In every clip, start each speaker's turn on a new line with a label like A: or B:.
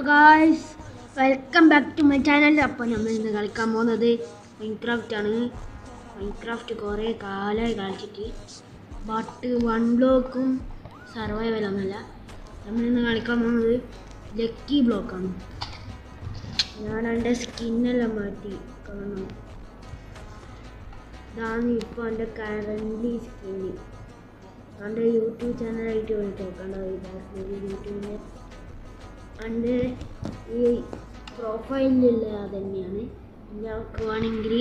A: Guys, welcome back to my channel. അപ്പോൾ നമ്മൾ ഇന്ന് കളിക്കാൻ പോകുന്നത് മൈൻക്രാഫ്റ്റാണ്. മൈൻക്രാഫ്റ്റ് കുറേ കാലമായി കളിച്ചിട്ട്, ബട്ട് 1 ബ്ലോക്കും സർവൈവലൊന്നുമല്ല. നമ്മളിന്ന് കളിക്കാൻ പോകുന്നത് ലക്കി ബ്ലോക്കാണ്. ഞാൻ എൻ്റെ സ്കിന്നെല്ലാം മാറ്റി കാണണം. ഇതാണ് ഇപ്പോൾ എൻ്റെ കറൻ്റ് സ്കിന്ന്. എൻ്റെ യൂട്യൂബ് ചാനലായിട്ട് വേണ്ടി നോക്കേണ്ടത് യൂട്യൂബിൻ്റെ എൻ്റെ ഈ പ്രൊഫൈലിലുള്ള അത് തന്നെയാണ്. ഞങ്ങൾക്ക് വേണമെങ്കിൽ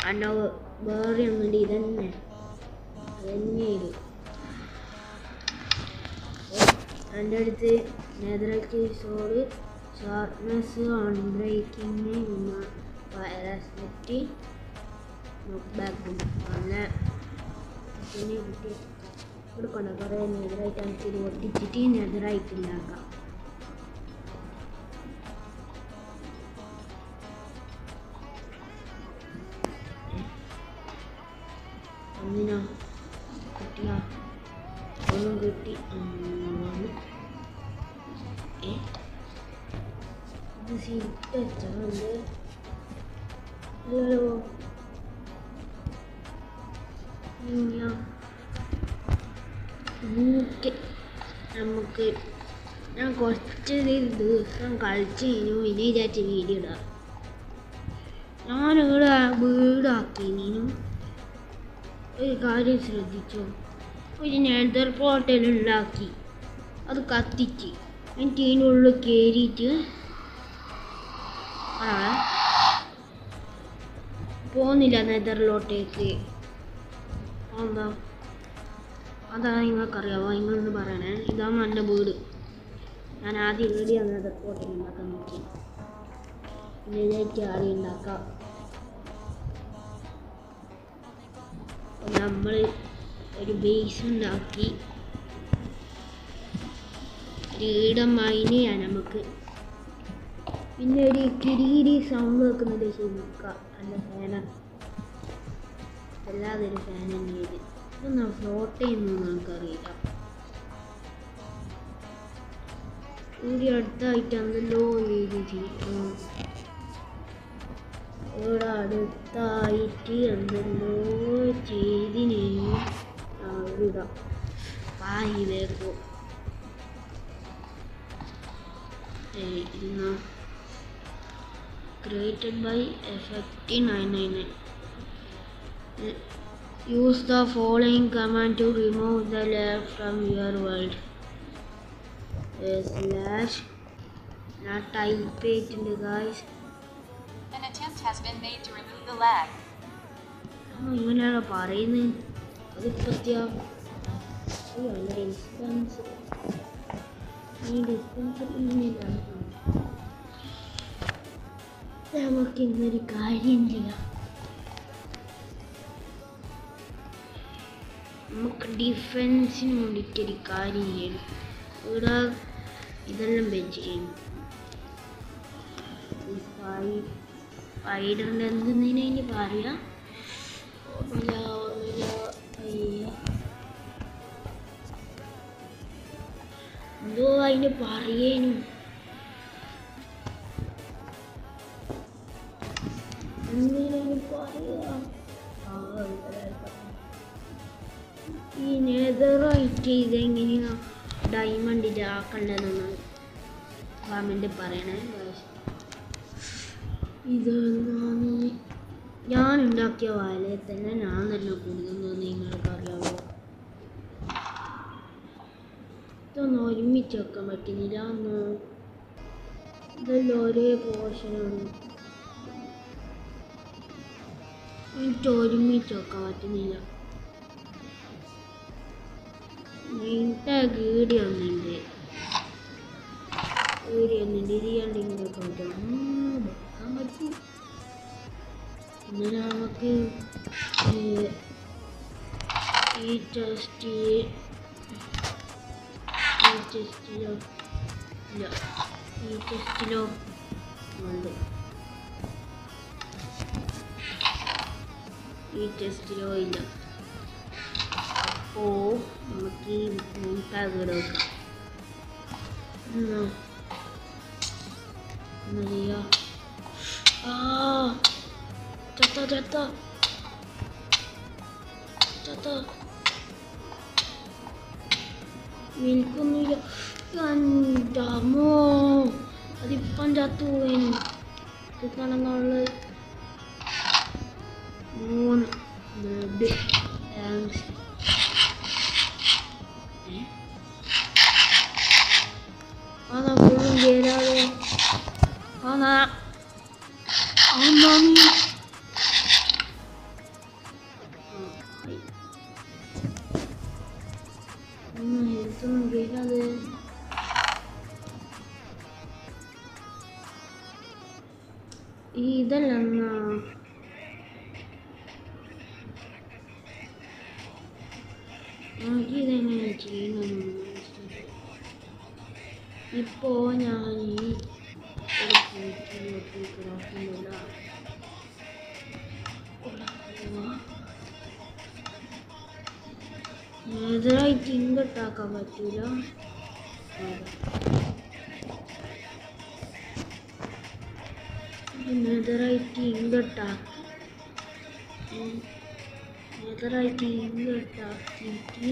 A: എൻ്റെ വേറെ ഒന്നുണ്ട്, ഇതന്നെ ഇത് എൻ്റെ അടുത്ത് നെതറൈറ്റ് സോഡ്, ഷാർപ്നെസ്, അൺബ്രേക്കിങ്, പിന്നെ പാരാസ്മെറ്റ്, നോക്ക് ബാക്കും അങ്ങനെ പിന്നെ കുട്ടി കൊടുക്കണം. കുറേ നെതറായിട്ട് നമുക്ക് ഇത് ഒട്ടിച്ചിട്ട് നെതറായിട്ട് ഉണ്ടാക്കാം. ഒന്നിനാ കിട്ടിയ ഒന്നും കിട്ടി. ഇത് സീറ്റ് വെച്ചാണ്ട് ഹലോ നമുക്ക് ഞാൻ കുറച്ച് ദിവസം കളിച്ച് കഴിഞ്ഞു. ഇനി വിചാരിച്ച വീഡിയോ ഇടാം. ഞാനിവിടെ വീടാക്കിനും ഒരു കാര്യം ശ്രദ്ധിച്ചോ, ഒരു നെതർ പോർട്ടൽ ഉണ്ടാക്കി അത് കത്തിച്ച് എന്നിട്ട് ഇതിനുള്ളിൽ കയറിയിട്ട് പോകുന്നില്ല നെതറിലോട്ടേക്ക്. എന്താ അതാ നിങ്ങൾക്കറിയാമോ? നിങ്ങളൊന്ന് പറയണേ. ഇതാണ് എൻ്റെ വീട്. ഞാൻ ആദ്യം ഇവിടെയാണ് നെതർ പോർട്ടൽ ഉണ്ടാക്കാൻ നോക്കി. പിന്നെ ഇതായിട്ട് ആദ്യം ഉണ്ടാക്കാം. നമ്മൾ ഒരു ബേസ് ഉണ്ടാക്കി ഒരിടം മൈൻ ചെയ്യാൻ നമുക്ക്. പിന്നെ ഒരു കിരികിരി സൗണ്ട് വെക്കുന്നത് ശരിക്കാം. നല്ല ഫാനാണ്, അല്ലാതെ ഒരു ഫാൻ തന്നെയത്. ഇതൊന്നും ഫ്ലോട്ട് ചെയ്യുന്നൊന്നും നമുക്കറിയില്ല. ഇവിടെ അടുത്തായിട്ടാണല്ലോ ഇവിടെ അടുത്തായിട്ട് എന്തെല്ലോ ചെയ്തിനു ഇടാം. പായിലേക്കോ created by FFT999. Use the following command to remove the lag from your world. Slash not type it in the guys.
B: An attempt has been made to remove the lag.
A: ഇങ്ങനെയാണ് പറയുന്നത്. അത് പറ്റിയ ഡിസ്റ്റൻസ് നമുക്ക് ഇന്നൊരു കാര്യം ചെയ്യാം. നമുക്ക് ഡിഫെൻസിന് വേണ്ടിയിട്ടൊരു കാര്യം ചെയ്യണം. ഇവിടെ ഇതെല്ലാം വെച്ചിരിക്കുന്നു. സ്പൈഡറിൻ്റെ എന്തെന്നതിനെ ഇനി പറയാം. എന്തോ അതിന് പറയേനു. ഈ നെതറായിട്ട് ഇതെങ്ങനെയാ ഡയമണ്ടിൻ്റെ ആക്കണ്ടെന്നാണ് കമൻറ്റ് പറയണേ. ഇതെന്നാണ് ഞാൻ ഉണ്ടാക്കിയ വലയെ തന്നെ ഞാൻ തന്നെ കൊടുക്കുന്നത്. നിങ്ങൾക്കറിയാമോ? ഇതൊന്നും ഒരുമിച്ച് വെക്കാൻ പറ്റുന്നില്ല. ഇതെല്ലാം ഒരേ പോർഷനാണ്. എനിക്ക് ഒരുമിച്ച് വെക്കാൻ പറ്റുന്നില്ല. നീണ്ട ഗീടി ഒന്നുണ്ട്, ഇത് കണ്ടിങ്ങനെ വെക്കാൻ പറ്റും. പിന്നെ നമുക്ക് ഈ ടെസ്റ്റിലോ ഉണ്ട്. ഈ ടെസ്റ്റിലോ ഇല്ല. അപ്പോൾ നമുക്ക് ഈ മുട്ട ഇവിടെ വെക്കാം. Maria. Jatuh. Milkunya Gandamo. Adipan jatuhin. Kita nanggal. Moon. Bebek. Yang. Mana belum gera lo. Mana nih. Itu gera deh. Idalana. Ini Cina. Ipo nyari netherite ingot ಹಾಕಬತ್ತಿಲ್ಲ netherite ingot hockey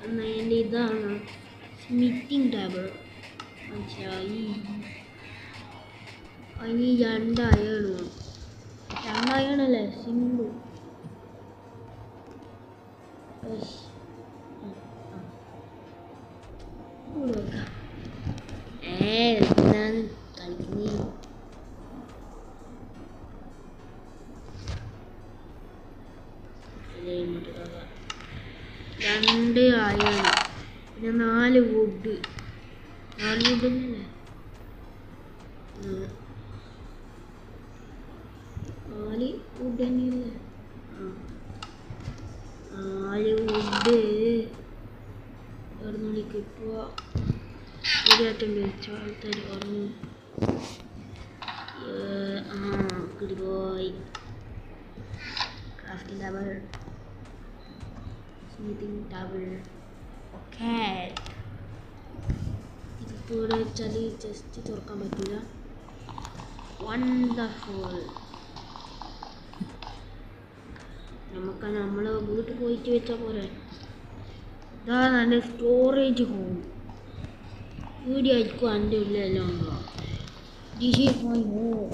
A: and ഇതാണ് smithing table മനസ്സിലായി. അതിന് രണ്ടായണല്ലേ simple. രണ്ട് ആയാണ് പിന്നെ 4 would. 4 വുഡല്ലേ 4 would തന്നെയല്ലേ. 4 would എവിടുന്നോളി കിട്ടുക. ഒരാറ്റം വെച്ചോ ആൾക്കാർ പറഞ്ഞു. Good boy. Crafting table, smithing table. Okay, ഇതിപ്പോൾ ഇവിടെ വെച്ചാൽ ജസ്റ്റ് തുറക്കാൻ പറ്റില്ല. വണ്ടർഫുൾ. നമുക്ക് നമ്മളെ വീട്ടിൽ പോയിട്ട് വെച്ചാൽ പോലെ. ഇതാണ് എൻ്റെ സ്റ്റോറേജ് ഹോം. വീഡിയോ ആയിരിക്കും എൻ്റെ ഉള്ളിലെല്ലാം ഉണ്ടോ. This is my home.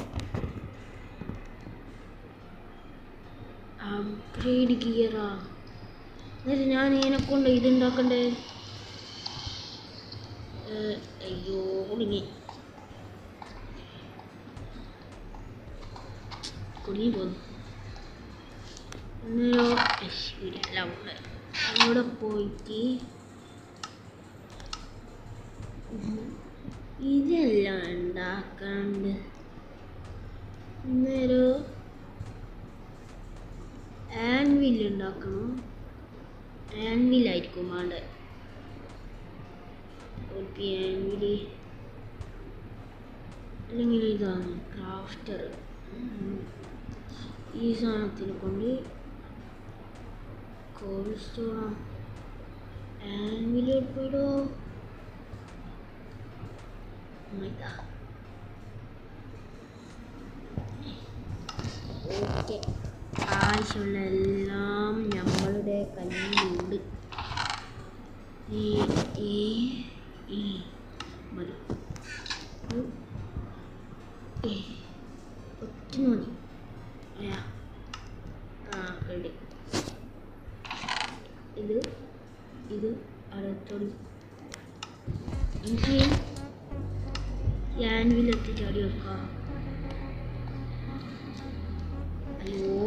A: Upgrade ഗിയറാ. എന്നിട്ട് ഞാൻ ഇതിനെക്കൊണ്ട് ഇതുണ്ടാക്കണ്ടേ. അയ്യോ കുടുങ്ങി പോന്നു. അവിടെ പോയിട്ട് ഇതെല്ലാം ഉണ്ടാക്കാണ്ട് അന്നേരം ആൻവിൽ ഉണ്ടാക്കണം. ആൻവിലായിരിക്കും വേണ്ട. ആൻവിൽ അല്ലെങ്കിൽ ഇതാണ് ക്രാഫ്റ്റർ. ഈ സാധനത്തിനെ കൊണ്ട് കോൾഡ് സ്റ്റോൺ ആൻവിൽ പോയിടോ. ഓക്കെ, ആവശ്യമുള്ള എല്ലാം നമ്മളുടെ കയ്യിലുണ്ട്. മതി ഒറ്റ മതി. റെഡി. ഇത് അടുത്തോടി എനിക്ക് ആൻവിലെത്തി ചാടി വെക്കാം. അയ്യോ,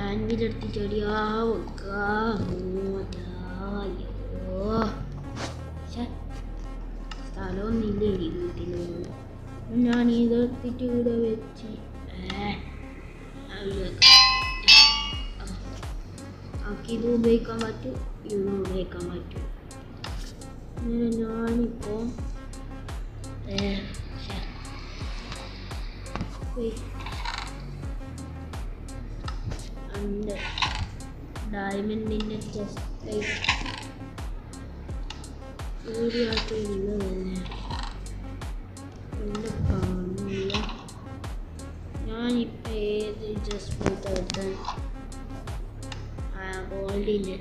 A: ആൻവിലെടുത്ത് ചടിയാ വെക്കാം. അയ്യോ, സ്ഥലമൊന്നുമില്ലേ വീട്ടിൽ. ഞാൻ ഇതെടുത്തിട്ട് ഇവിടെ വെച്ച് ഇത് ഉപയോഗിക്കാൻ പറ്റും, ഇത് ഉപയോഗിക്കാൻ പറ്റും. അങ്ങനെ ഞാനിപ്പോൾ ഡയമണ്ടിൻ്റെ ചെസ്റ്റ് വീഡിയോയില്ല കാണുന്നില്ല. ഞാനിപ്പോൾ ഏത് ജസ്റ്റ് എടുത്താൽ ഗോൾഡിൻ്റെ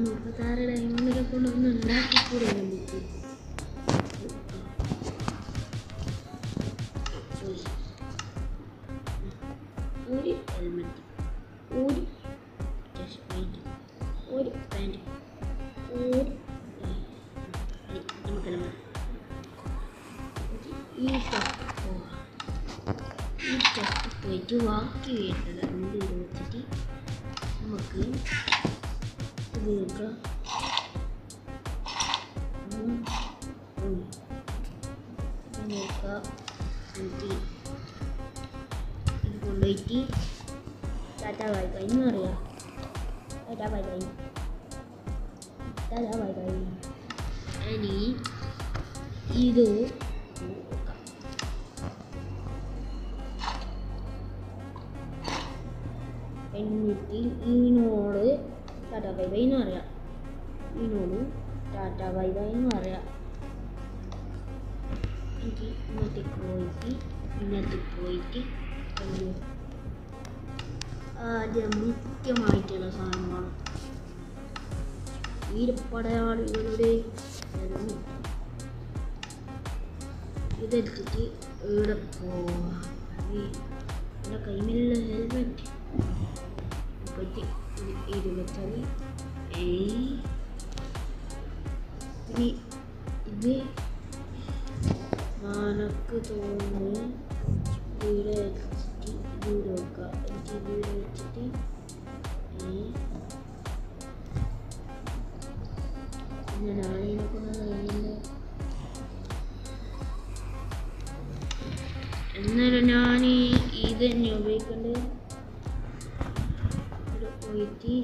A: മുപ്പത്താറ് ഡയമണ്ടിനെ കൊണ്ടൊന്ന് ഉണ്ടാക്കിക്കൂടെ നമുക്ക്? ഒരു ഹെൽമെറ്റ്, ഒരു ചെസ്റ്റ് പ്ലേറ്റ്, ഒരു പാൻറ്, നമുക്കെല്ലാം ഈ ഷർട്ട് പോയിട്ട് ബാക്കി വരുന്നത് എന്ത് വെച്ചിട്ട് നമുക്ക് ഇത് വെക്കാം. ഇത് കൊണ്ടുപോയിട്ട് ടാറ്റാ ബൈ ബൈ എന്ന് പറയാം. Tata bye bye, tata bye bye. ഇനി ഇത് എന്നിട്ട് ഇതിനോട് ടാറ്റാ ബൈ ബൈ എന്ന് പറയാം. ഇതിനോട് ടാറ്റാ ബൈ ബൈ എന്ന് പറയാം. എനിക്ക് ഇന്നത്തെ പോയിട്ട് ആദ്യം മുഖ്യമായിട്ടുള്ള സാധനമാണ് വീരപ്പടയാളികളുടെ ഇതെടുത്തിട്ട് ഇവിടെ പോവാം. എൻ്റെ കൈമിലുള്ള ഹെൽമെറ്റ് പറ്റി ഇത് വെച്ചാൽ ഇത് മനക്ക് തോന്നുന്നു ഇവിടെ വെച്ചിട്ട് ഇവിടെ വെക്കാം. എനിക്ക് ഇവിടെ വെച്ചിട്ട് ഞാനിതിനെ കൊണ്ട് കഴിയില്ല. എന്നാലും ഞാൻ ഇത് തന്നെ ഉപയോഗിക്കേണ്ടത്. ഇവിടെ പോയിട്ട്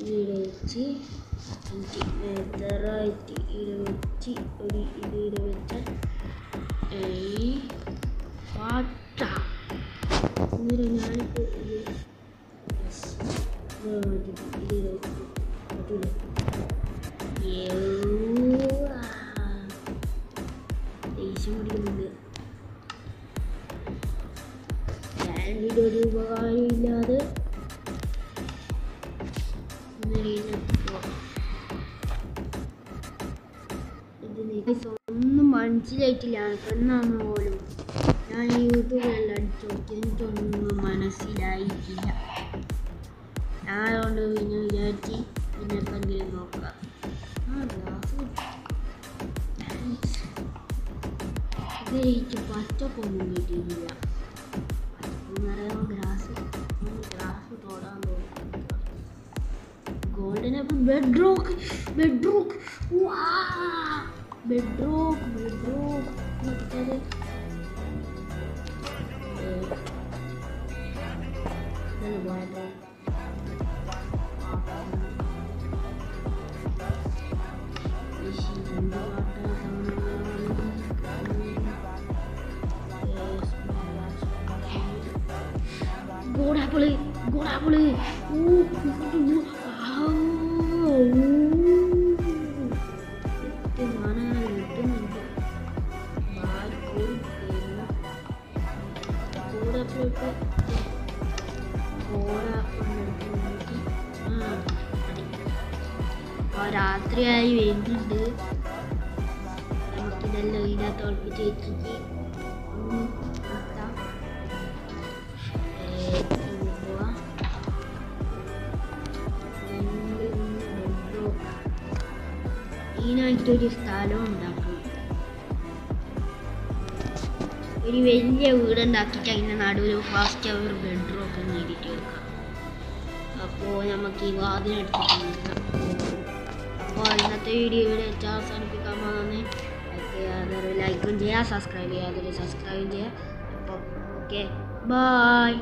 A: ഇവിടെ വെച്ച് എനിക്ക് നെതറായിട്ട് ഇവിടെ വെച്ച് ഒരു ഇവിടെ വെച്ചാൽ പാട്ട എന്നിട്ട് ഞാനിപ്പോൾ ഇത് ഇതിൽ വെച്ചിട്ട് പറ്റൂല. ദേഷ്യം പിടിക്കുന്നുണ്ട്. ഞാനിവിടെ ഒരു ഉപകാരമില്ലാതെ ഒന്നും മനസ്സിലായിട്ടില്ല എന്നാണ് പോലും. ഞാൻ യൂട്യൂബിലെല്ലാം അടിച്ചു നോക്കി, എനിക്കൊന്നും മനസ്സിലായിട്ടില്ല. ഞാൻ അതുകൊണ്ട് പിന്നെ വിചാരിച്ച് പിന്നെ എന്തെങ്കിലും നോക്കാം. ഇവരേക്ക് പച്ചപ്പൊന്നും കിട്ടിയില്ല. ഗ്രാസ് തോടാൻ തോന്നുന്നു. Golden bedrock bedrock bedrock bedrock മറ്റേത് പോയപ്പോൾ ഗോഡാപ്പിള് ഗോഡാപ്പിള് രാത്രിയായി വരുന്നുണ്ട്. നമുക്കിതെല്ലാം ഇതിനകത്ത് ഉറപ്പിച്ച് വെച്ചിട്ട് ഇതിനായിട്ടൊരു സ്ഥലം ഉണ്ടാക്കും. ഒരു വലിയ വീടുണ്ടാക്കിയിട്ട് അതിൻ്റെ നടുവിൽ ഫാസ്റ്റ് അവർ ബെഡ്റൂമൊക്കെ നേരിട്ട് വെക്കാം. അപ്പോൾ നമുക്ക് ഈ വാതിലടിച്ചിട്ട് അപ്പോൾ ഇന്നത്തെ വീഡിയോ ഇവിടെ അവസാനിപ്പിക്കാൻ പോകുന്നത്. ലൈക്കും ചെയ്യുക, സബ്സ്ക്രൈബ് ചെയ്യുക, സബ്സ്ക്രൈബ് ചെയ്യുക. അപ്പോൾ ഓക്കെ, ബൈ.